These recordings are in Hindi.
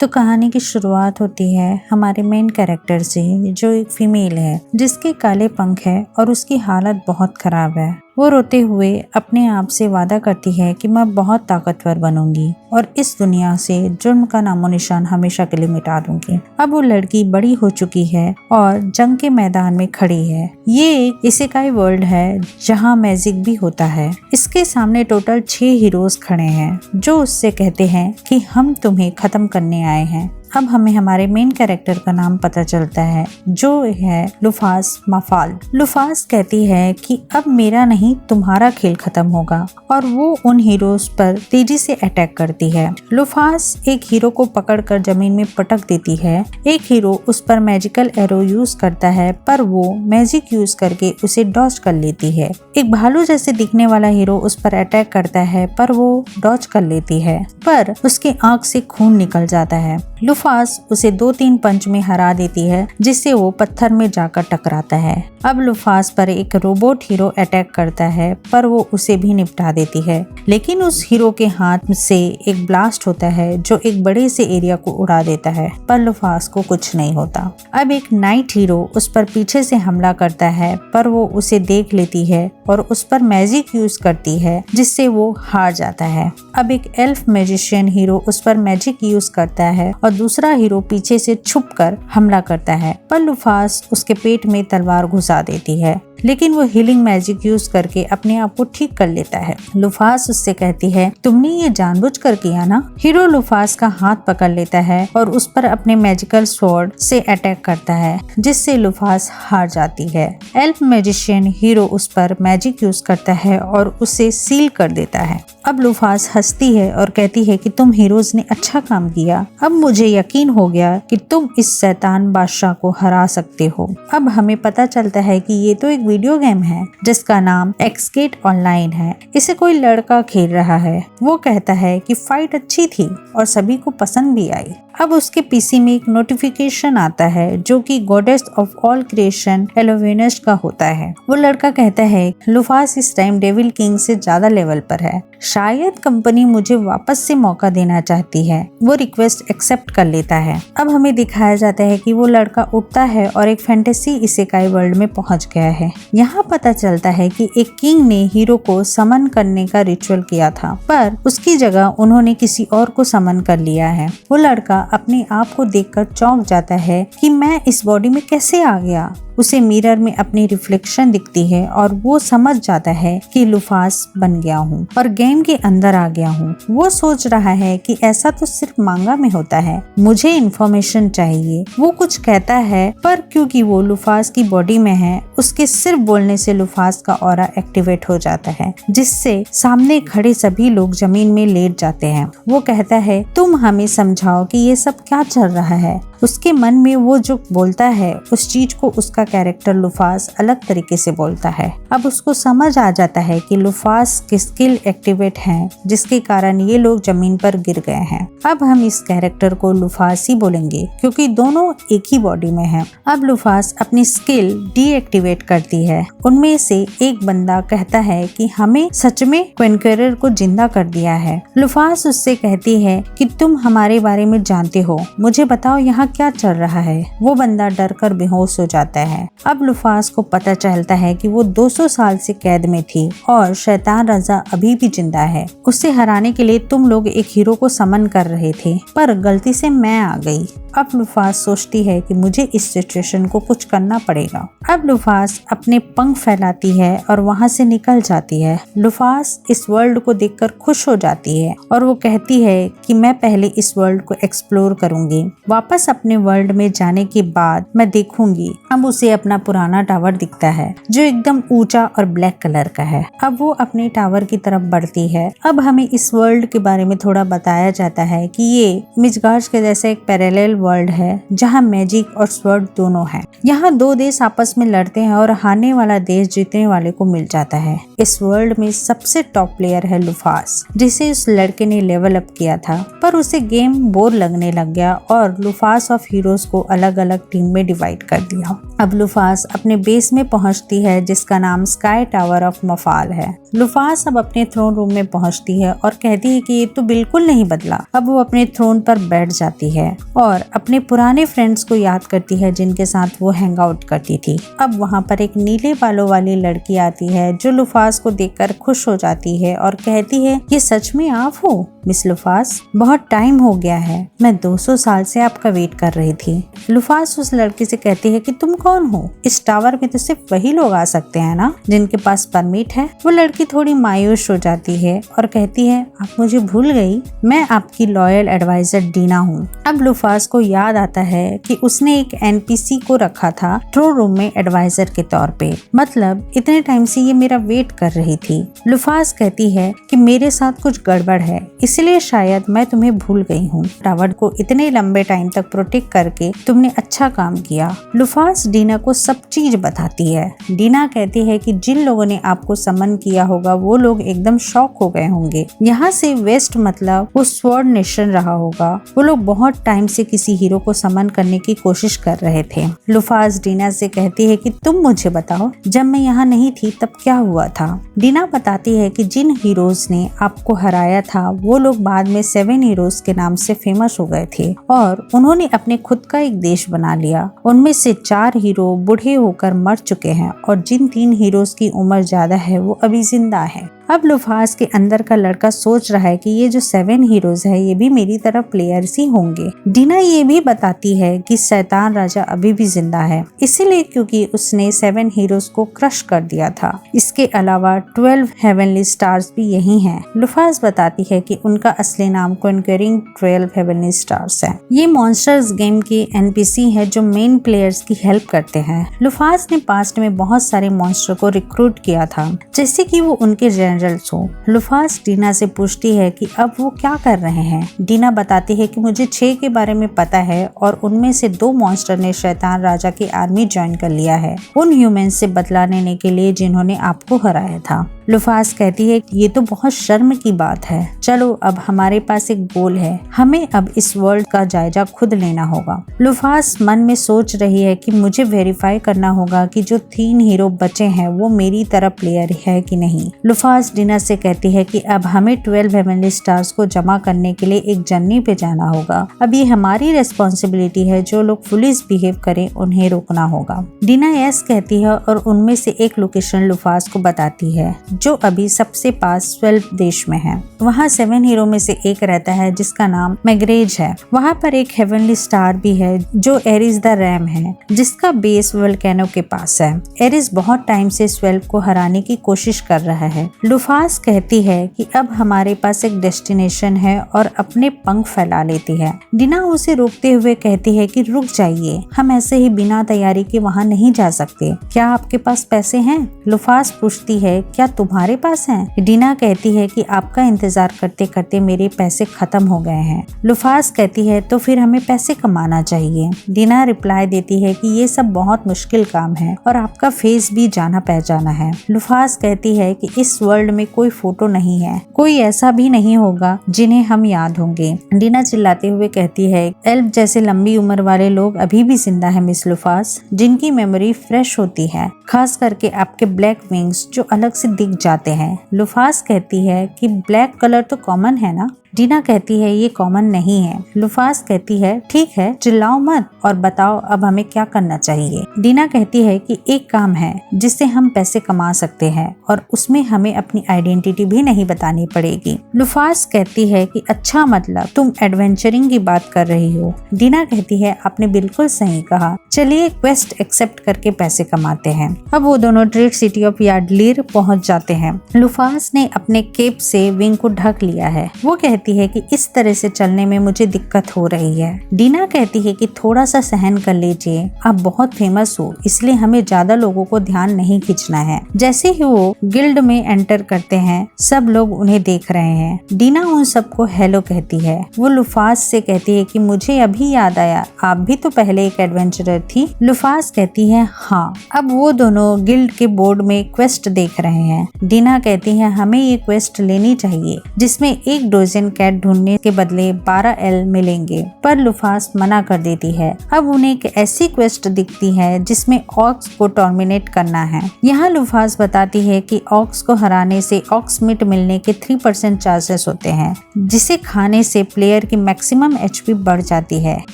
तो कहानी की शुरुआत होती है हमारे मेन कैरेक्टर से, जो एक फीमेल है जिसके काले पंख है और उसकी हालत बहुत खराब है। वो रोते हुए अपने आप से वादा करती है कि मैं बहुत ताकतवर बनूंगी और इस दुनिया से जुर्म का नामो निशान हमेशा के लिए मिटा दूंगी। अब वो लड़की बड़ी हो चुकी है और जंग के मैदान में खड़ी है। ये एक इसेकाई वर्ल्ड है जहाँ मैजिक भी होता है। इसके सामने टोटल 6 हीरोज खड़े हैं जो उससे कहते हैं कि हम तुम्हें खत्म करने आए हैं। अब हमें हमारे मेन कैरेक्टर का नाम पता चलता है जो है लुफास माफाल। लुफास कहती है कि अब मेरा नहीं तुम्हारा खेल खत्म होगा और वो उन हीरोज पर तेजी से अटैक करती है। लुफास एक हीरो को पकड़कर जमीन में पटक देती है। एक हीरो उस पर मैजिकल एरो यूज करता है पर वो मैजिक यूज करके उसे डॉज कर लेती है। एक भालू जैसे दिखने वाला हीरो उस पर अटैक करता है पर वो डॉज कर लेती है पर उसके आंख से खून निकल जाता है। लुफास उसे 2-3 पंच में हरा देती है जिससे वो पत्थर में जाकर टकराता है। अब लुफास पर एक रोबोट हीरो अटैक करता है पर वो उसे भी निपटा देती है, लेकिन उस हीरो के हाथ से एक ब्लास्ट होता है जो एक बड़े से एरिया को उड़ा देता है पर लुफास को कुछ नहीं होता। अब एक नाइट हीरो उस पर पीछे से हमला करता है पर वो उसे देख लेती है और उस पर मैजिक यूज करती है जिससे वो हार जाता है। अब एक एल्फ मैजिशियन हीरो उस पर मैजिक यूज करता है और दूसरा हीरो पीछे से छुपकर हमला करता है पर लुफास उसके पेट में तलवार घुसा देती है, लेकिन वो हीलिंग मैजिक यूज करके अपने आप को ठीक कर लेता है। लुफास उससे कहती है तुमने ये जानबूझकर किया ना। हीरो लुफास का हाथ पकड़ लेता है और उस पर अपने मैजिकल स्वॉर्ड से अटैक करता है जिससे लुफास हार जाती है। एल्फ मैजिशियन हीरो उस पर मैजिक यूज करता है और उसे सील कर देता है। अब लुफास हंसती है और कहती है कि तुम हीरोज ने अच्छा काम किया। अब मुझे यकीन हो गया कि तुम इस शैतान बादशाह को हरा सकते हो। अब हमें पता चलता है कि ये तो एक वीडियो गेम है जिसका नाम एस्केट ऑनलाइन है। इसे कोई लड़का खेल रहा है। वो कहता है कि फाइट अच्छी थी और सभी को पसंद भी आई। अब उसके पीसी में एक नोटिफिकेशन आता है जो कि गॉडेस ऑफ ऑल क्रिएशन एलोवेनस का होता है। वो लड़का कहता है लुफास इस टाइम डेविल किंग से ज्यादा लेवल पर है। शायद कंपनी मुझे वापस से मौका देना चाहती है। वो रिक्वेस्ट एक्सेप्ट कर लेता है। अब हमें दिखाया जाता है कि वो लड़का उठता है और एक फैंटेसी इसेकाई वर्ल्ड में पहुंच गया है। यहाँ पता चलता है कि एक किंग ने हीरो को समन करने का रिचुअल किया था पर उसकी जगह उन्होंने किसी और को समन कर लिया है। वो लड़का अपने आप को देखकर चौंक जाता है कि मैं इस बॉडी में कैसे आ गया। उसे मिरर में अपनी रिफ्लेक्शन दिखती है और वो समझ जाता है कि लुफास बन गया हूँ और गेम के अंदर आ गया हूँ। वो सोच रहा है कि ऐसा तो सिर्फ मांगा में होता है, मुझे इन्फॉर्मेशन चाहिए। वो कुछ कहता है पर क्योंकि वो लुफास की बॉडी में है उसके सिर्फ बोलने से लुफास का ऑरा एक्टिवेट हो जाता है जिससे सामने खड़े सभी लोग जमीन में लेट जाते हैं। वो कहता है तुम हमें समझाओ कि ये सब क्या चल रहा है। उसके मन में वो जो बोलता है उस चीज को उसका कैरेक्टर लुफास अलग तरीके से बोलता है। अब उसको समझ आ जाता है कि लुफास की स्किल एक्टिवेट है जिसके कारण ये लोग जमीन पर गिर गए हैं। अब हम इस कैरेक्टर को लुफास ही बोलेंगे क्योंकि दोनों एक ही बॉडी में हैं। अब लुफास अपनी स्किल डीएक्टिवेट करती है। उनमें से एक बंदा कहता है कि हमें सच में क्वेनक्वेरर को जिंदा कर दिया है। लुफास उससे कहती है कि तुम हमारे बारे में जानते हो, मुझे बताओ यहाँ क्या चल रहा है। वो बंदा डर कर बेहोश हो जाता है। अब लुफास को पता चलता है कि वो 200 साल से कैद में थी और शैतान राजा अभी भी जिंदा है। उसे हराने के लिए तुम लोग एक हीरो को समन कर रहे थे पर गलती से मैं आ गई। अब लुफास सोचती है कि मुझे इस सिचुएशन को कुछ करना पड़ेगा। अब लुफास अपने पंख फैलाती है और वहाँ से निकल जाती है। लुफास इस वर्ल्ड को देखकर खुश हो जाती है और वो कहती है कि मैं पहले इस वर्ल्ड को एक्सप्लोर करूंगी। वापस अपने वर्ल्ड में जाने के बाद मैं देखूंगी। अब उसे अपना पुराना टावर दिखता है जो एकदम ऊंचा और ब्लैक कलर का है। अब वो अपने टावर की तरफ बढ़ती है। अब हमें इस वर्ल्ड के बारे में थोड़ा बताया जाता है कि ये मिजगार्ड के जैसे एक पैरेलल वर्ल्ड है जहाँ मैजिक और स्वर्ड दोनों हैं। यहाँ 2 देश आपस में लड़ते हैं और हारने वाला देश जीतने वाले को मिल जाता है। इस वर्ल्ड में सबसे टॉप प्लेयर है लुफास जिसे उस लड़के ने लेवल अप किया था पर उसे गेम बोर लगने लग गया और लुफास ऑफ हीरोज को अलग अलग टीम में डिवाइड कर दिया। अब लुफास अपने बेस में पहुंचती है जिसका नाम स्काई टावर ऑफ मफाल है। लुफास अब अपने थ्रोन रूम में पहुंचती है और कहती है कि ये तो बिल्कुल नहीं बदला। अब वो अपने थ्रोन पर बैठ जाती है और अपने पुराने फ्रेंड्स को याद करती है जिनके साथ वो हैंग आउट करती थी। अब वहाँ पर एक नीले बालों वाली लड़की आती है जो लुफास को देखकर खुश हो जाती है और कहती है, ये सच में आप हो मिस लुफास? बहुत टाइम हो गया है, मैं 200 साल से आपका वेट कर रही थी। लुफास उस लड़की से कहती है कि तुम कौन हो? इस टावर में तो सिर्फ वही लोग आ सकते हैं ना जिनके पास परमिट है। वो लड़की थोड़ी मायूस हो जाती है और कहती है, आप मुझे भूल गई, मैं आपकी लॉयल एडवाइजर डीना हूँ। अब लुफास को याद आता है कि उसने एक एनपीसी को रखा था थ्रोन रूम में एडवाइजर के तौर पे, मतलब इतने टाइम से ये मेरा वेट कर रही थी। लुफास कहती है कि मेरे साथ कुछ गड़बड़ है, इसलिए शायद मैं तुम्हें भूल गई हूँ। टावर को इतने लंबे टाइम तक प्रोटेक्ट करके तुमने अच्छा काम किया। लुफास डीना को सब चीज बताती है। डीना कहती है कि जिन लोगों ने आपको समन किया होगा वो लोग एकदम शॉक हो गए होंगे। यहाँ से वेस्ट मतलब वो स्वॉर्ड नेशन रहा होगा। वो लोग बहुत टाइम से किसी हीरो को समन करने की कोशिश कर रहे थे। लुफास डीना से कहती है कि तुम मुझे बताओ, जब मैं यहाँ नहीं थी तब क्या हुआ था? डीना बताती है कि जिन हीरोज ने आपको हराया था वो लोग बाद में 7 हीरोज के नाम से फेमस हो गए थे और उन्होंने अपने खुद का एक देश बना लिया। उनमें से 4 हीरो बूढ़े होकर मर चुके हैं और जिन 3 हीरोज की उम्र ज्यादा है वो अभी जिंदा है। अब लुफास के अंदर का लड़का सोच रहा है कि ये जो 7 हीरोज है ये भी मेरी तरह प्लेयर्स ही होंगे। डीना ये भी बताती है कि शैतान राजा अभी भी जिंदा है, इसीलिए क्योंकि उसने 7 हीरोज को क्रश कर दिया था। इसके अलावा 12 हेवनली स्टार्स भी यही हैं। लुफास बताती है कि उनका असली नाम कॉन्करिंग 12 हेवनली स्टार्स है। ये मॉन्स्टर्स गेम के एनपीसी है जो मेन प्लेयर्स की हेल्प करते हैं। लुफास ने पास्ट में बहुत सारे मॉन्स्टर को रिक्रूट किया था जैसे कि वो उनके जनरल्स हो। लुफास डीना से पूछती है कि अब वो क्या कर रहे हैं। डीना बताती है कि मुझे 6 के बारे में पता है और उनमें से 2 मॉन्स्टर ने शैतान राजा की आर्मी ज्वाइन कर लिया है उन ह्यूमंस से बदला लेने के लिए जिन्होंने आपको हराया था। लुफास कहती है कि ये तो बहुत शर्म की बात है। चलो अब हमारे पास एक गोल है, हमें अब इस वर्ल्ड का जायजा खुद लेना होगा। लुफास मन में सोच रही है कि मुझे वेरीफाई करना होगा कि जो 3 हीरो बचे हैं वो मेरी तरह प्लेयर है कि नहीं। लुफास डीना से कहती है कि अब हमें 12 हेवनली स्टार्स को जमा करने के लिए एक जर्नी पे जाना होगा। अब ये हमारी रेस्पॉन्सिबिलिटी है, जो लोग पुलिस बिहेव करें उन्हें रोकना होगा। डीना यस कहती है और उनमें से एक लोकेशन लुफास को बताती है जो अभी सबसे पास 12 देश में है। वहाँ 7 हीरो में से एक रहता है जिसका नाम मैग्रेज है। वहाँ पर एक हेवनली स्टार भी है जो एरिस द रैम है जिसका बेस वोल्केनो के पास है। एरिस बहुत टाइम से 12 को हराने की कोशिश कर रहा है। लुफास कहती है कि अब हमारे पास एक डेस्टिनेशन है और अपने पंख फैला लेती है। डीना उसे रोकते हुए कहती है कि रुक जाइए, हम ऐसे ही बिना तैयारी के वहाँ नहीं जा सकते। क्या आपके पास पैसे हैं? लुफास पूछती है, क्या तुम्हारे पास हैं? डीना कहती है कि आपका इंतजार करते करते मेरे पैसे खत्म हो गए हैं। लुफास कहती है तो फिर हमें पैसे कमाना चाहिए। डीना रिप्लाई देती है कि ये सब बहुत मुश्किल काम है और आपका फेस भी जाना पहचाना है। लुफास कहती है कि इस वर्ल्ड में कोई फोटो नहीं है, कोई ऐसा भी नहीं होगा जिन्हें हम याद होंगे। डीना चिल्लाते हुए कहती है, एल्फ जैसे लंबी उम्र वाले लोग अभी भी जिंदा है मिस लुफास, जिनकी मेमोरी फ्रेश होती है, खास करके आपके ब्लैक विंग्स जो अलग से दिख जाते हैं। लुफास कहती है कि ब्लैक कलर तो कॉमन है ना। डीना कहती है ये कॉमन नहीं है। लुफास कहती है ठीक है, चिल्लाओ मत और बताओ अब हमें क्या करना चाहिए। डीना कहती है कि एक काम है जिससे हम पैसे कमा सकते हैं और उसमें हमें अपनी आइडेंटिटी भी नहीं बतानी पड़ेगी। लुफास कहती है कि अच्छा, मतलब तुम एडवेंचरिंग की बात कर रही हो। डीना कहती है आपने बिल्कुल सही कहा, चलिए क्वेस्ट एक्सेप्ट करके पैसे कमाते हैं। अब वो दोनों ट्रेड सिटी ऑफ यार्डलीर पहुंच जाते हैं। लुफास ने अपने केप से विंग को ढक लिया है। वो कहती है कि इस तरह से चलने में मुझे दिक्कत हो रही है। डीना कहती है कि थोड़ा सा सहन कर लीजिए, आप बहुत फेमस हो इसलिए हमें ज्यादा लोगों को ध्यान नहीं खींचना है। जैसे ही वो गिल्ड में एंटर करते हैं सब लोग उन्हें देख रहे हैं। डीना उन सबको हेलो कहती है। वो लुफास से कहती है कि मुझे अभी याद आया, आप भी तो पहले एक एडवेंचरर थी। लुफास कहती है हाँ। अब वो दोनों गिल्ड के बोर्ड में क्वेस्ट देख रहे हैं। डीना कहती है हमें ये क्वेस्ट लेनी चाहिए जिसमें 1 डजन कैट ढूंढने के बदले 12 एल मिलेंगे, पर लुफास मना कर देती है। अब उन्हें एक ऐसी क्वेस्ट दिखती है जिसमें ऑक्स को टर्मिनेट करना है। यहाँ लुफास बताती है कि ऑक्स को हराने से ऑक्स मीट मिलने के 3% चांसेस होते हैं, जिसे खाने से प्लेयर की मैक्सिमम एचपी बढ़ जाती है।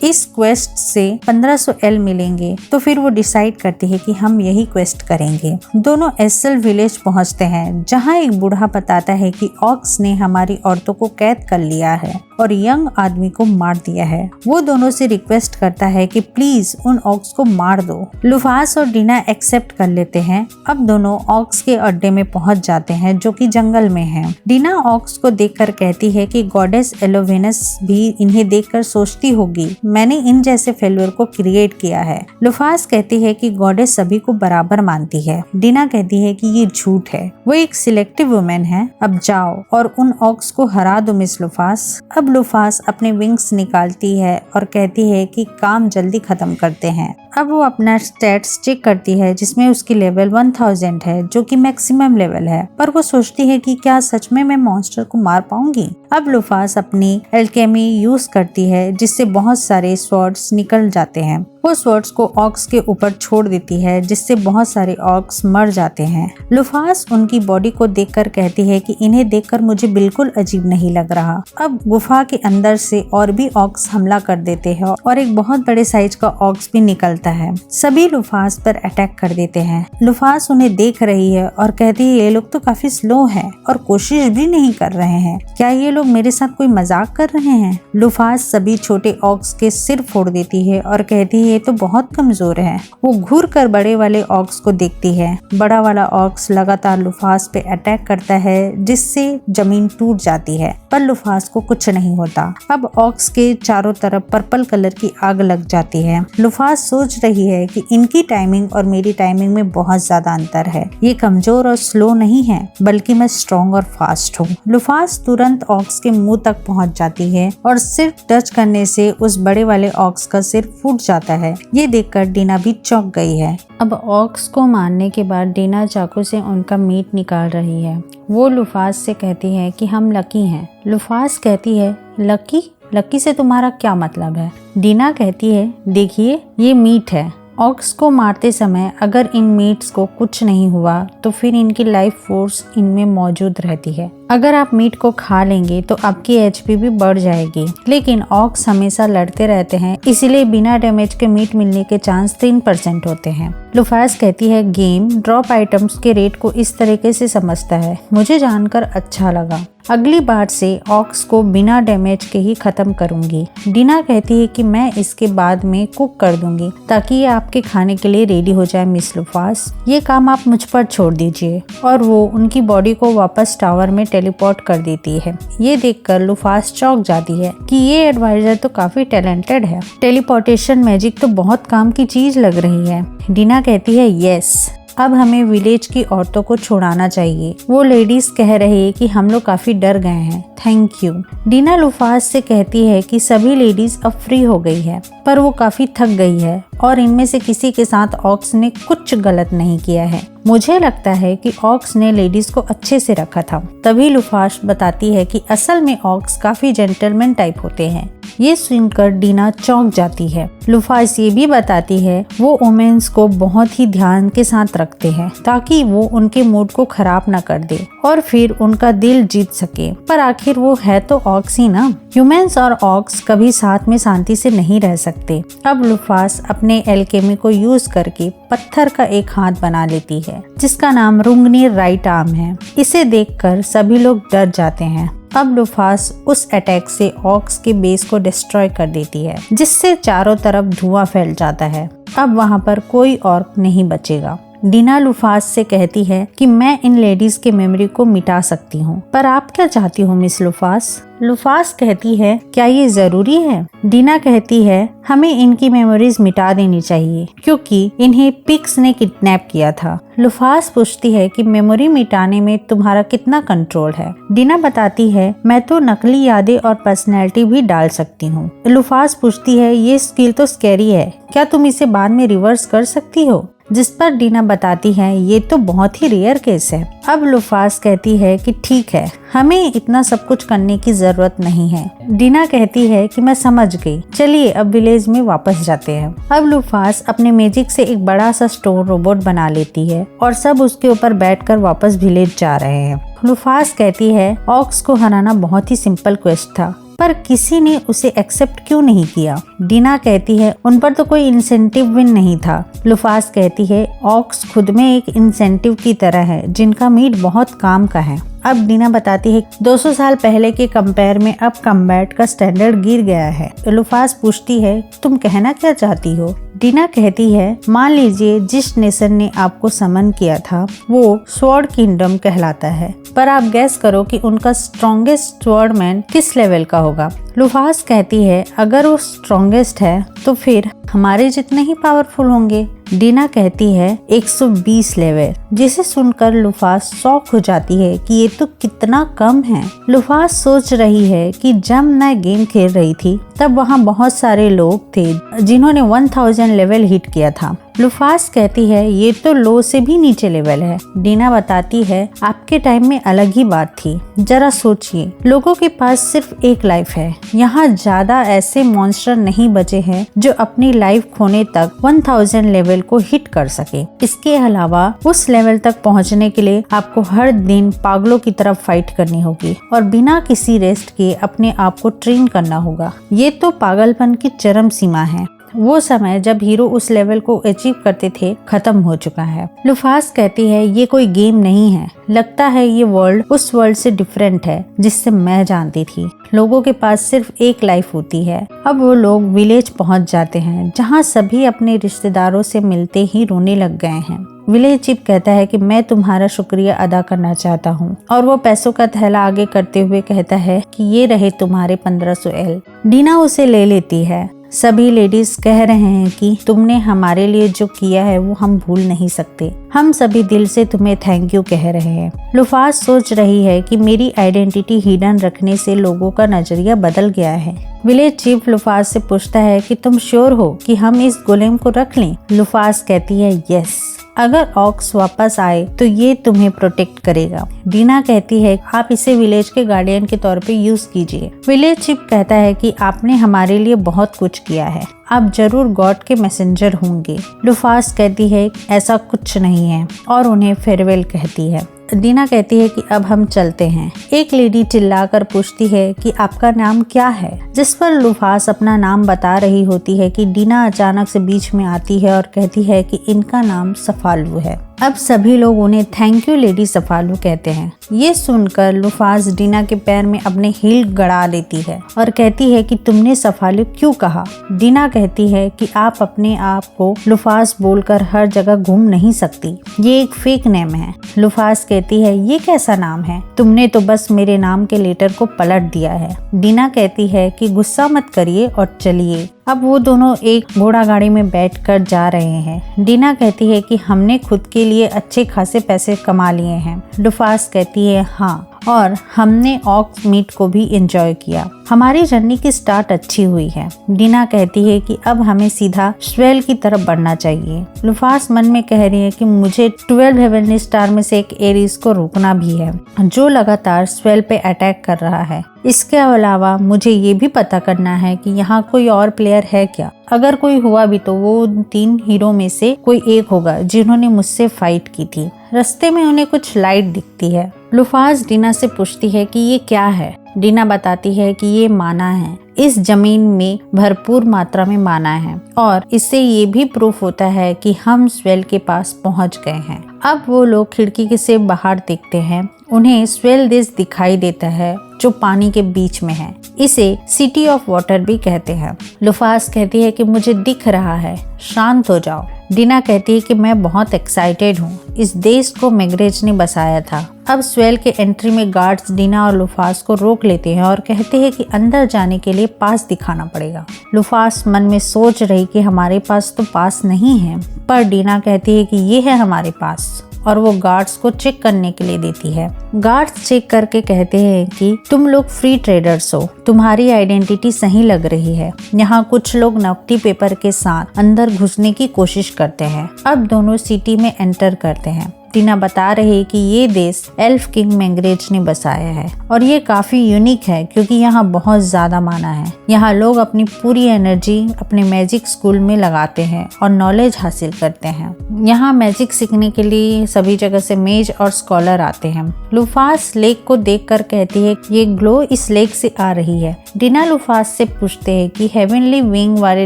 इस क्वेस्ट से 1500 एल मिलेंगे, तो फिर वो डिसाइड करती है कि हम यही क्वेस्ट करेंगे। दोनों एसएल विलेज पहुंचते हैं, जहां एक बूढ़ा बताता है कि ऑक्स ने हमारी औरतों को कैद कर लिया है और यंग आदमी को मार दिया है। वो दोनों से रिक्वेस्ट करता है कि प्लीज उन ऑक्स को मार दो। लुफास और डीना एक्सेप्ट कर लेते हैं। अब दोनों ऑक्स के अड्डे में पहुंच जाते हैं, जो कि जंगल में है। डीना ऑक्स को देखकर कहती है कि गॉडेस एलोवेनस भी इन्हें देखकर सोचती होगी, मैंने इन जैसे फेल्यूर को क्रिएट किया है। लुफास कहती है कि गॉडेस सभी को बराबर मानती है। डीना कहती है कि ये झूठ है, वो एक सिलेक्टिव वुमेन है। अब जाओ और उन ऑक्स को हरा दो मिस लुफास। अब लुफास अपने विंग्स निकालती है और कहती है कि काम जल्दी खत्म करते हैं। अब वो अपना स्टैट्स चेक करती है, जिसमें उसकी लेवल 1000 है, जो कि मैक्सिमम लेवल है, पर वो सोचती है कि क्या सच में मैं मॉन्स्टर को मार पाऊंगी। अब लुफास अपनी एल्केमी यूज करती है, जिससे बहुत सारे स्वॉर्ड्स निकल जाते हैं। वो स्वॉर्ड्स को ऑक्स के ऊपर छोड़ देती है, जिससे बहुत सारे ऑक्स मर जाते हैं। लुफास उनकी बॉडी को देखकर कहती है कि इन्हें देखकर मुझे बिल्कुल अजीब नहीं लग रहा। अब गुफा के अंदर से और भी ऑक्स हमला कर देते हैं और एक बहुत बड़े साइज का ऑक्स भी निकलता है। सभी लुफास पर अटैक कर देते हैं। लुफास उन्हें देख रही है और कहती है ये लोग तो काफी स्लो हैं और कोशिश भी नहीं कर रहे हैं। क्या ये लोग मेरे साथ कोई मजाक कर रहे हैं? लुफास सभी छोटे ऑक्स के सिर फोड़ देती है और कहती है ये तो बहुत कमजोर है। वो घूर कर बड़े वाले ऑक्स को देखती है। बड़ा वाला ऑक्स लगातार लुफास पे अटैक करता है, जिससे जमीन टूट जाती है, पर लुफास को कुछ नहीं होता। अब ऑक्स के चारों तरफ पर्पल कलर की आग लग जाती है। लुफास सोच रही है कि इनकी टाइमिंग और मेरी टाइमिंग में बहुत ज्यादा अंतर है। ये कमजोर और स्लो नहीं है, बल्कि मैं स्ट्रॉन्ग और फास्ट हूँ। लुफास तुरंत ऑक्स के मुंह तक पहुंच जाती है और सिर्फ टच करने से उस बड़े वाले ऑक्स का सिर फूट जाता है। ये देखकर डीना भी चौंक गई है। अब ऑक्स को मारने के बाद डीना चाकू से उनका मीट निकाल रही है। वो लुफास से कहती है कि हम लकी हैं। लुफास कहती है लकी? लकी से तुम्हारा क्या मतलब है? डीना कहती है देखिए ये मीट है। ऑक्स को मारते समय अगर इन मीट्स को कुछ नहीं हुआ तो फिर इनकी लाइफ फोर्स इनमें मौजूद रहती है। अगर आप मीट को खा लेंगे तो आपकी एचपी भी बढ़ जाएगी, लेकिन ऑक्स हमेशा लड़ते रहते हैं, इसीलिए बिना डैमेज के मीट मिलने के चांस 3% होते हैं। लुफास कहती है गेम ड्रॉप आइटम्स के रेट को इस तरीके से समझता है, मुझे जानकर अच्छा लगा। अगली बार से ऑक्स को बिना डैमेज के ही खत्म करूंगी। डीना कहती है कि मैं इसके बाद में कुक कर दूंगी ताकि ये आपके खाने के लिए रेडी हो जाए मिस लुफास। ये काम आप मुझ पर छोड़ दीजिए। और वो उनकी बॉडी को वापस टावर में टेलीपोर्ट कर देती है। ये देखकर लुफास चौंक जाती है कि ये एडवाइजर तो काफी टैलेंटेड है। टेलीपोर्टेशन मैजिक तो बहुत काम की चीज लग रही है। डीना कहती है यस, अब हमें विलेज की औरतों को छुड़ाना चाहिए। वो लेडीज कह रही है कि हम लोग काफी डर गए हैं, थैंक यू। डीना लुफास से कहती है कि सभी लेडीज अब फ्री हो गई है, पर वो काफी थक गई है और इनमें से किसी के साथ ऑक्स ने कुछ गलत नहीं किया है। मुझे लगता है कि ऑक्स ने लेडीज को अच्छे से रखा था। तभी लुफास बताती है कि असल में ऑक्स काफी जेंटलमैन टाइप होते हैं। ये सुनकर डीना चौंक जाती है। लुफास ये भी बताती है वो वुमेन्स को बहुत ही ध्यान के साथ रखते हैं ताकि वो उनके मूड को खराब ना कर दे और फिर उनका दिल जीत सके। पर आखिर वो है तो ऑक्स ही ना। ह्यूमंस और ऑक्स कभी साथ में शांति से नहीं रह सकते। अब लुफास अपने एल्केमी को यूज करके पत्थर का एक हाथ बना लेती है, जिसका नाम रुंगनी राइट आर्म है। इसे देखकर सभी लोग डर जाते हैं। अब लुफास उस अटैक से ऑक्स के बेस को डिस्ट्रॉय कर देती है, जिससे चारों तरफ धुआं फैल जाता है। अब वहाँ पर कोई ऑर्क नहीं बचेगा। डीना लुफास से कहती है कि मैं इन लेडीज की मेमोरी को मिटा सकती हूँ, पर आप क्या चाहती हो मिस लुफास? लुफास कहती है क्या ये जरूरी है? डीना कहती है हमें इनकी मेमोरीज मिटा देनी चाहिए क्योंकि इन्हें पिक्स ने किडनैप किया था। लुफास पूछती है कि मेमोरी मिटाने में तुम्हारा कितना कंट्रोल है? डीना बताती है मैं तो नकली यादें और पर्सनैलिटी भी डाल सकती हूँ। लुफास पूछती है ये स्किल तो स्कैरी है, क्या तुम इसे बाद में रिवर्स कर सकती हो? जिस पर डीना बताती है ये तो बहुत ही रेयर केस है। अब लुफास कहती है कि ठीक है, हमें इतना सब कुछ करने की जरूरत नहीं है। डीना कहती है कि मैं समझ गई, चलिए अब विलेज में वापस जाते हैं। अब लुफास अपने मैजिक से एक बड़ा सा स्टोन रोबोट बना लेती है और सब उसके ऊपर बैठकर वापस विलेज जा रहे हैं। लुफास कहती है ऑक्स को हराना बहुत ही सिंपल क्वेस्ट था, पर किसी ने उसे एक्सेप्ट क्यों नहीं किया। डीना कहती है उन पर तो कोई इंसेंटिव विन नहीं था। लुफास कहती है ऑक्स खुद में एक इंसेंटिव की तरह है जिनका मीट बहुत काम का है। अब डीना बताती है 200 साल पहले के कंपेयर में अब कम्बैट का स्टैंडर्ड गिर गया है। लुफास पूछती है तुम कहना क्या चाहती हो। डीना कहती है मान लीजिए जिस नेशन ने आपको समन किया था वो स्वॉर्ड किंगडम कहलाता है, पर आप गैस करो कि उनका स्ट्रॉन्गेस्ट स्वॉर्डमैन किस लेवल का होगा। लुफास कहती है अगर वो स्ट्रॉन्गेस्ट है तो फिर हमारे जितने ही पावरफुल होंगे। डीना कहती है 120 लेवल, जिसे सुनकर लुफास शॉक हो जाती है कि ये तो कितना कम है। लुफास सोच रही है कि जब मैं गेम खेल रही थी तब वहाँ बहुत सारे लोग थे जिन्होंने 1000 लेवल हिट किया था। लुफास कहती है ये तो लो से भी नीचे लेवल है। डीना बताती है आपके टाइम में अलग ही बात थी, जरा सोचिए लोगों के पास सिर्फ एक लाइफ है, यहाँ ज्यादा ऐसे मॉन्स्टर नहीं बचे हैं जो अपनी लाइफ खोने तक 1000 लेवल को हिट कर सके। इसके अलावा उस लेवल तक पहुँचने के लिए आपको हर दिन पागलों की तरफ फाइट करनी होगी और बिना किसी रेस्ट के अपने आप को ट्रेन करना होगा। ये तो पागलपन की चरम सीमा है। वो समय जब हीरो उस लेवल को अचीव करते थे खत्म हो चुका है। लुफास कहती है ये कोई गेम नहीं है, लगता है ये वर्ल्ड उस वर्ल्ड से डिफरेंट है जिससे मैं जानती थी। लोगों के पास सिर्फ एक लाइफ होती है। अब वो लोग विलेज पहुंच जाते हैं जहां सभी अपने रिश्तेदारों से मिलते ही रोने लग गए हैं। विलेज चीफ कहता है कि मैं तुम्हारा शुक्रिया अदा करना चाहता हूँ और वो पैसों का थैला आगे करते हुए कहता है कि ये रहे तुम्हारे 1500 एल। डीना उसे ले लेती है। सभी लेडीज कह रहे हैं कि तुमने हमारे लिए जो किया है वो हम भूल नहीं सकते, हम सभी दिल से तुम्हें थैंक यू कह रहे हैं। लुफास सोच रही है कि मेरी आइडेंटिटी हिडन रखने से लोगों का नजरिया बदल गया है। विलेज चीफ लुफास से पूछता है कि तुम श्योर हो कि हम इस गोलेम को रख लें। लुफास कहती है यस, अगर ऑक्स वापस आए तो ये तुम्हें प्रोटेक्ट करेगा। डीना कहती है आप इसे विलेज के गार्डियन के तौर पे यूज कीजिए। विलेज चीफ कहता है कि आपने हमारे लिए बहुत कुछ किया है, आप जरूर गॉड के मैसेंजर होंगे। लुफास कहती है ऐसा कुछ नहीं है और उन्हें फेयरवेल कहती है। डीना कहती है कि अब हम चलते हैं। एक लेडी चिल्लाकर पूछती है कि आपका नाम क्या है, जिस पर लुफास अपना नाम बता रही होती है कि डीना अचानक से बीच में आती है और कहती है कि इनका नाम सफालू है। अब सभी लोग उन्हें थैंक यू लेडी सफालू कहते हैं। ये सुनकर लुफास डीना के पैर में अपने हील गड़ा लेती है और कहती है कि तुमने सफालू क्यों कहा। डीना कहती है कि आप अपने आप को लुफास बोलकर हर जगह घूम नहीं सकती, ये एक फेक नेम है। लुफास कहती है ये कैसा नाम है, तुमने तो बस मेरे नाम के लेटर को पलट दिया है। डीना कहती है कि गुस्सा मत करिए और चलिए। अब वो दोनों एक घोड़ा गाड़ी में बैठकर जा रहे हैं। डीना कहती है कि हमने खुद के लिए अच्छे खासे पैसे कमा लिए हैं। लुफास कहती है हाँ, और हमने ऑक्स मीट को भी एंजॉय किया। हमारी जर्नी की स्टार्ट अच्छी हुई है। डीना कहती है कि अब हमें सीधा स्वेल की तरफ बढ़ना चाहिए। लुफास मन में कह रही है कि मुझे 12 हेवनली स्टार में से एक एरीज को रोकना भी है जो लगातार स्वेल पे अटैक कर रहा है। इसके अलावा मुझे ये भी पता करना है कि यहाँ कोई और प्लेयर है क्या। अगर कोई हुआ भी तो वो 3 हीरो में से कोई एक होगा जिन्होंने मुझसे फाइट की थी। रास्ते में उन्हें कुछ लाइट दिखती है। लुफास डीना से पूछती है कि ये क्या है। डीना बताती है कि ये माना है, इस जमीन में भरपूर मात्रा में माना है और इससे ये भी प्रूफ होता है कि हम स्वेल के पास पहुंच गए हैं। अब वो लोग खिड़की से बाहर देखते हैं। उन्हें स्वेल देश दिखाई देता है जो पानी के बीच में है। इसे सिटी ऑफ वाटर भी कहते हैं। लुफास कहती है कि मुझे दिख रहा है, शांत हो जाओ। डीना कहती है कि मैं बहुत एक्साइटेड हूँ, इस देश को मैग्रेज ने बसाया था। अब स्वेल के एंट्री में गार्ड्स डीना और लुफास को रोक लेते हैं और कहते हैं कि अंदर जाने के लिए पास दिखाना पड़ेगा। लुफास मन में सोच रही कि हमारे पास तो पास नहीं है, पर डीना कहती है कि ये है हमारे पास। और वो गार्ड्स को चेक करने के लिए देती है। गार्ड्स चेक करके कहते हैं कि तुम लोग फ्री ट्रेडर्स हो, तुम्हारी आइडेंटिटी सही लग रही है। यहाँ कुछ लोग नकली पेपर के साथ अंदर घुसने की कोशिश करते हैं। अब दोनों सिटी में एंटर करते हैं। टीना बता रही कि ये देश एल्फ किंग मैग्रेज ने बसाया है और ये काफी यूनिक है क्योंकि यहाँ बहुत ज्यादा माना है। यहाँ लोग अपनी पूरी एनर्जी अपने मैजिक स्कूल में लगाते हैं और नॉलेज हासिल करते हैं। यहाँ मैजिक सीखने के लिए सभी जगह से मेज और स्कॉलर आते हैं। लुफास लेक को देखकर कहती है कि ये ग्लो इस लेक से आ रही है। टीना लुफास से पूछते हैं कि हेवनली विंग वाले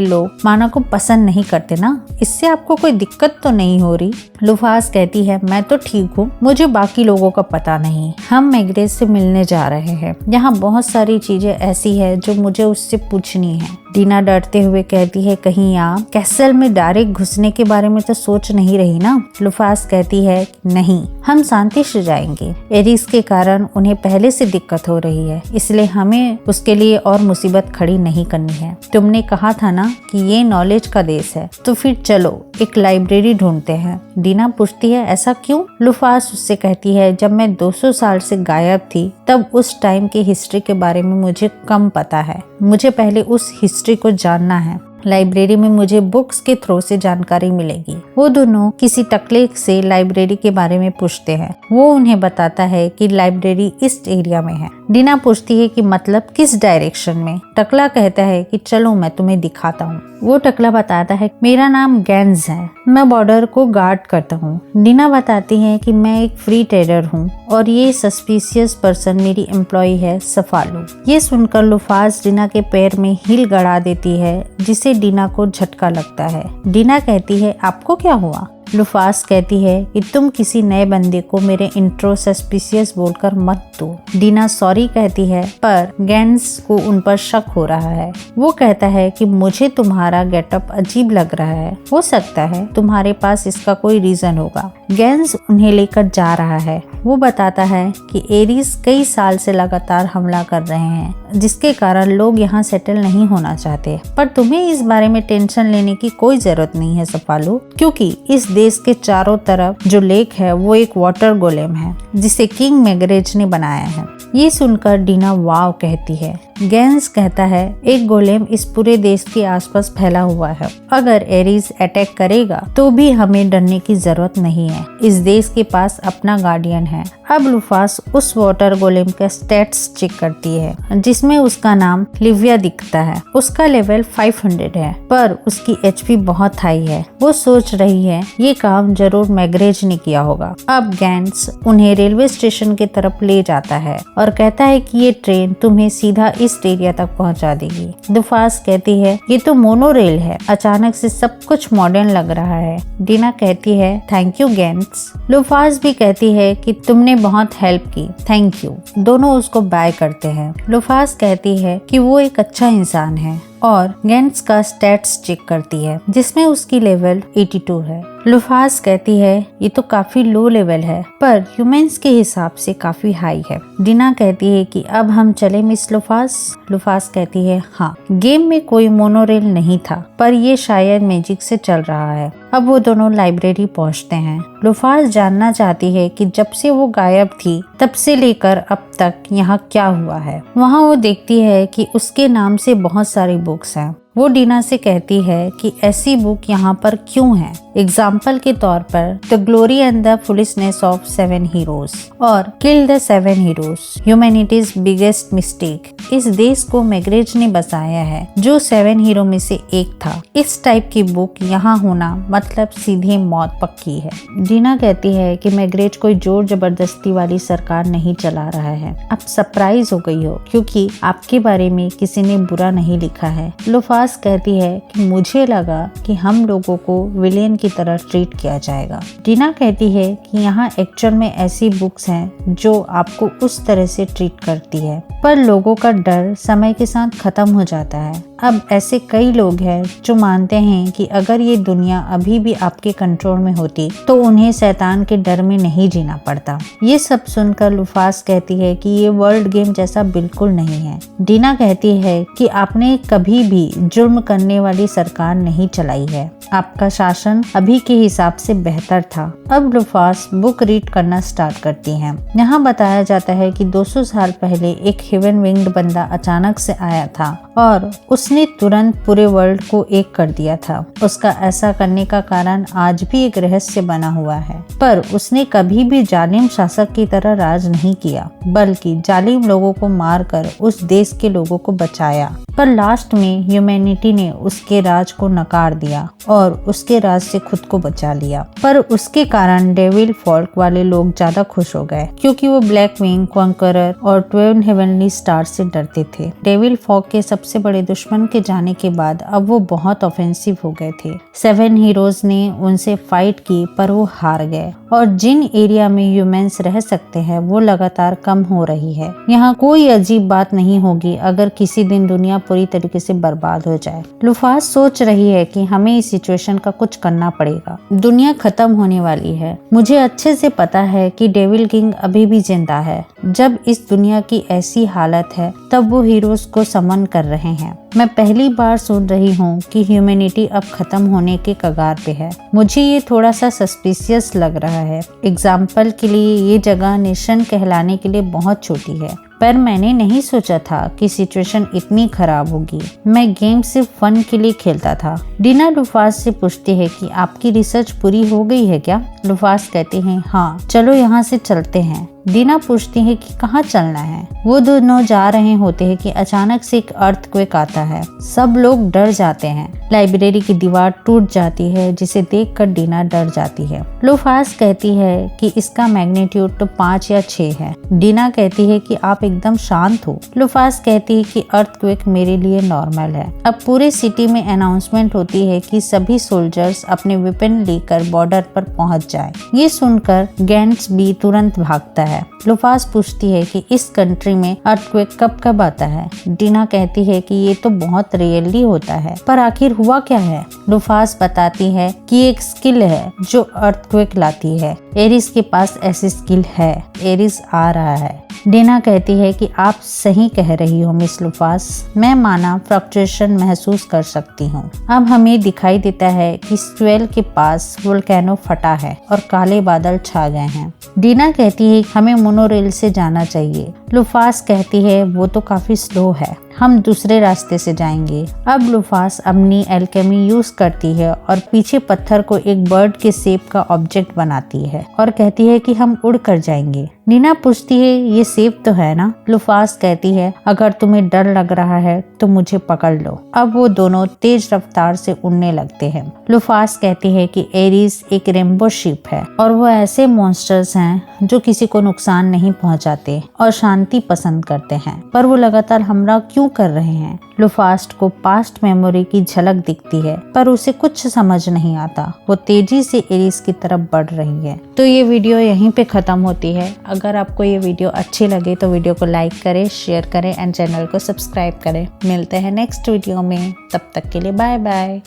लोग माना को पसंद नहीं करते ना, इससे आपको कोई दिक्कत तो नहीं हो रही? लुफास कहती है मैं तो ठीक हूँ, मुझे बाकी लोगों का पता नहीं। हम मैग्रेज से मिलने जा रहे हैं। यहाँ बहुत सारी चीजें ऐसी है जो मुझे उससे पूछनी है। टीना डरते हुए कहती है कहीं आप कैसल में डायरेक्ट घुसने के बारे में तो सोच नहीं रही ना? लुफास कहती है नहीं, हम शांति से जाएंगे। एरिस के कारण उन्हें पहले से दिक्कत हो रही है, इसलिए हमें उसके लिए और मुसीबत खड़ी नहीं करनी है। तुमने कहा था ना कि ये नॉलेज का देश है, तो फिर चलो एक लाइब्रेरी ढूंढते हैं। टीना पूछती है ऐसा क्यों? लुफास उससे कहती है जब मैं 200 साल से गायब थी तब उस टाइम की हिस्ट्री के बारे में मुझे कम पता है। मुझे पहले उस हिस्ट्री को जानना है। लाइब्रेरी में मुझे बुक्स के थ्रू से जानकारी मिलेगी। वो दोनों किसी टकले से लाइब्रेरी के बारे में पूछते हैं। वो उन्हें बताता है कि लाइब्रेरी ईस्ट एरिया में है। टीना पूछती है कि मतलब किस डायरेक्शन में? टकला कहता है कि चलो मैं तुम्हें दिखाता हूँ। वो टकला बताता है मेरा नाम गैंज है, मैं बॉर्डर को गार्ड करता हूँ। टीना बताती है कि मैं एक फ्री ट्रेडर हूँ और ये सस्पिशियस पर्सन मेरी एम्प्लॉय है सफालू। ये सुनकर लुफास टीना के पैर में हील गड़ा देती है जिससे टीना को झटका लगता है। टीना कहती है आपको क्या हुआ? लुफास कहती है कि तुम किसी नए बंदे को मेरे इंट्रो सस्पिशियस बोलकर मत दो। टीना सॉरी कहती है पर गैंस को उन पर शक हो रहा है। वो कहता है कि मुझे तुम्हारा गेटअप अजीब लग रहा है, हो सकता है तुम्हारे पास इसका कोई रीजन होगा। गैंस उन्हें लेकर जा रहा है। वो बताता है कि एरिस कई साल से लगातार हमला कर रहे हैं जिसके कारण लोग यहाँ सेटल नहीं होना चाहते, पर तुम्हें इस बारे में टेंशन लेने की कोई जरूरत नहीं है सफालू, क्योंकि इस देश के चारों तरफ जो लेक है वो एक वाटर गोलेम है जिसे किंग मैग्रेज ने बनाया है। ये सुनकर टीना वाव कहती है। गैंस कहता है एक गोलेम इस पूरे देश के आसपास फैला हुआ है, अगर एरिस अटैक करेगा तो भी हमें डरने की जरूरत नहीं है। इस देश के पास अपना गार्डियन है। अब लुफास उस वाटर गोलेम का स्टेट्स चेक करती है जिसमें उसका नाम लिविया दिखता है। उसका लेवल 500 है पर उसकी एचपी बहुत हाई है। वो सोच रही है ये काम जरूर मैग्रेज ने किया होगा। अब गैंस उन्हें रेलवे स्टेशन की तरफ ले जाता है और कहता है कि ये ट्रेन तुम्हें सीधा ईस्ट एरिया तक पहुंचा देगी। लुफास कहती है ये तो मोनोरेल है, अचानक से सब कुछ मॉडर्न लग रहा है। टीना कहती है थैंक यू गैंस। लुफास भी कहती है कि तुमने बहुत हेल्प की, थैंक यू। दोनों उसको बाय करते हैं। लुफास कहती है कि वो एक अच्छा इंसान है और गैंस का स्टैट्स चेक करती है जिसमें उसकी लेवल 82 है। लुफास कहती है ये तो काफी लो लेवल है पर ह्यूमंस के हिसाब से काफी हाई है। टीना कहती है कि अब हम चले मिस लुफास। लुफास कहती है हाँ, गेम में कोई मोनोरेल नहीं था पर ये शायद मैजिक से चल रहा है। अब वो दोनों लाइब्रेरी पहुंचते हैं। लुफास जानना चाहती है कि जब से वो गायब थी तब से लेकर अब तक यहाँ क्या हुआ है। वहाँ वो देखती है कि उसके नाम से बहुत सारी बुक्स हैं। वो टीना से कहती है कि ऐसी बुक यहाँ पर क्यों है। एग्जाम्पल के तौर पर the glory and the foolishness of 7 heroes और kill the 7 heroes, humanity's biggest mistake. इस देश को मैग्रेज ने बसाया है जो 7 हीरो में से एक था। इस टाइप की बुक यहाँ होना मतलब सीधे मौत पक्की है। टीना कहती है कि मैग्रेज कोई जोर जबरदस्ती वाली सरकार नहीं चला रहा है। आप सरप्राइज हो गई हो क्योंकि आपके बारे में किसी ने बुरा नहीं लिखा है। लुफास कहती है कि मुझे लगा कि हम लोगों को विलेन की तरह ट्रीट किया जाएगा। टीना कहती है कि यहाँ एक्चुअल में ऐसी बुक्स हैं जो आपको उस तरह से ट्रीट करती है, पर लोगों का डर समय के साथ खत्म हो जाता है। अब ऐसे कई लोग हैं जो मानते हैं कि अगर ये दुनिया अभी भी आपके कंट्रोल में होती तो उन्हें शैतान के डर में नहीं जीना पड़ता। ये सब सुनकर लुफास कहती है कि ये वर्ल्ड गेम जैसा बिल्कुल नहीं है। टीना कहती है कि आपने कभी भी जुर्म करने वाली सरकार नहीं चलाई है। आपका शासन अभी के हिसाब से बेहतर था। अब लुफास बुक रीड करना स्टार्ट करती हैं। यहाँ बताया जाता है कि 200 साल पहले एक हेवन विंग्ड बंदा अचानक से आया था और उसने तुरंत पूरे वर्ल्ड को एक कर दिया था। उसका ऐसा करने का कारण आज भी एक रहस्य बना हुआ है, पर उसने कभी भी जालिम शासक की तरह राज नहीं किया, बल्कि जालिम लोगों को मारकर उस देश के लोगों को बचाया। पर लास्ट में ह्यूमैनिटी ने उसके राज को नकार दिया और उसके राज से खुद को बचा लिया। पर उसके कारण डेविल फॉल्क वाले लोग ज्यादा खुश हो गए, क्योंकि वो ब्लैक विंग, कॉन्करर और 12 हेवनली स्टार से डरते थे। डेविल फॉल्क के सबसे बड़े दुश्मन के जाने के बाद अब वो बहुत ऑफेंसिव हो गए थे। 7 हीरोज ने उनसे फाइट की, पर वो हार गए और जिन एरिया में ह्यूमंस रह सकते हैं वो लगातार कम हो रही है। यहाँ कोई अजीब बात नहीं होगी अगर किसी दिन दुनिया पूरी तरीके से बर्बाद हो जाए। लुफास सोच रही है कि हमें इस सिचुएशन का कुछ करना पड़ेगा। दुनिया खत्म होने वाली है। मुझे अच्छे से पता है कि डेविल किंग अभी भी जिंदा है। जब इस दुनिया की ऐसी हालत है तब वो हीरोज को समन कर रहे हैं। मैं पहली बार सुन रही हूँ कि ह्यूमैनिटी अब खत्म होने के कगार पे है। मुझे ये थोड़ा सा सस्पिशियस लग रहा है। एग्जाम्पल के लिए ये जगह नेशन कहलाने के लिए बहुत छोटी है, पर मैंने नहीं सोचा था कि सिचुएशन इतनी खराब होगी। मैं गेम सिर्फ फन के लिए खेलता था। डीना लुफास से पूछती है कि आपकी रिसर्च पूरी हो गई है क्या? लुफास कहते हैं हाँ, चलो यहाँ से चलते हैं। डीना पूछती है कि कहाँ चलना है। वो दोनों जा रहे होते हैं कि अचानक से एक अर्थक्वेक आता है। सब लोग डर जाते हैं। लाइब्रेरी की दीवार टूट जाती है, जिसे देखकर डीना डर जाती है। लुफास कहती है कि इसका मैग्नीट्यूड तो 5 या 6 है। डीना कहती है कि आप एकदम शांत हो। लुफास कहती है कि अर्थक्वेक मेरे लिए नॉर्मल है। अब पूरे सिटी में अनाउंसमेंट होती है कि सभी सोल्जर्स अपने वेपन लेकर बॉर्डर पर पहुंच जाएं। ये सुनकर गैंट्स भी तुरंत भागता है। लुफास पूछती है कि इस कंट्री में अर्थक्वेक कब कब आता है। डीना कहती है कि ये तो बहुत रेयरली होता है, पर आखिर हुआ क्या है? लुफास बताती है कि एक स्किल है जो अर्थक्वेक लाती है। एरिस के पास ऐसी स्किल है। एरिस आ रहा है। डीना कहती है कि आप सही कह रही हो मिस लुफास, मैं माना फ्लक्चुएशन महसूस कर सकती हूँ। अब हमें दिखाई देता है कि स्वेल के पास वोल्केनो फटा है और काले बादल छा गए हैं। डीना कहती है हमें मोनोरेल से जाना चाहिए। लुफास कहती है वो तो काफी स्लो है, हम दूसरे रास्ते से जाएंगे। अब लुफास अपनी एल्केमी यूज करती है और पीछे पत्थर को एक बर्ड के शेप का ऑब्जेक्ट बनाती है और कहती है कि हम उड़ कर जाएंगे। नीना पूछती है ये सेफ तो है ना? लुफास कहती है अगर तुम्हें डर लग रहा है तो मुझे पकड़ लो। अब वो दोनों तेज रफ्तार से उड़ने लगते हैं। लुफास कहती है कि एरिस एक रेनबो शिप है और वो ऐसे मॉन्स्टर्स हैं जो किसी को नुकसान नहीं पहुंचाते और शांति पसंद करते हैं, पर वो लगातार हमला क्यों कर रहे हैं? लुफास को पास्ट मेमोरी की झलक दिखती है, पर उसे कुछ समझ नहीं आता। वो तेजी से एरिस की तरफ बढ़ रही है। तो ये वीडियो यहीं पे खत्म होती है। अगर आपको ये वीडियो अच्छी लगे तो वीडियो को लाइक करें, शेयर करें एंड चैनल को सब्सक्राइब करें। मिलते हैं नेक्स्ट वीडियो में, तब तक के लिए बाय बाय।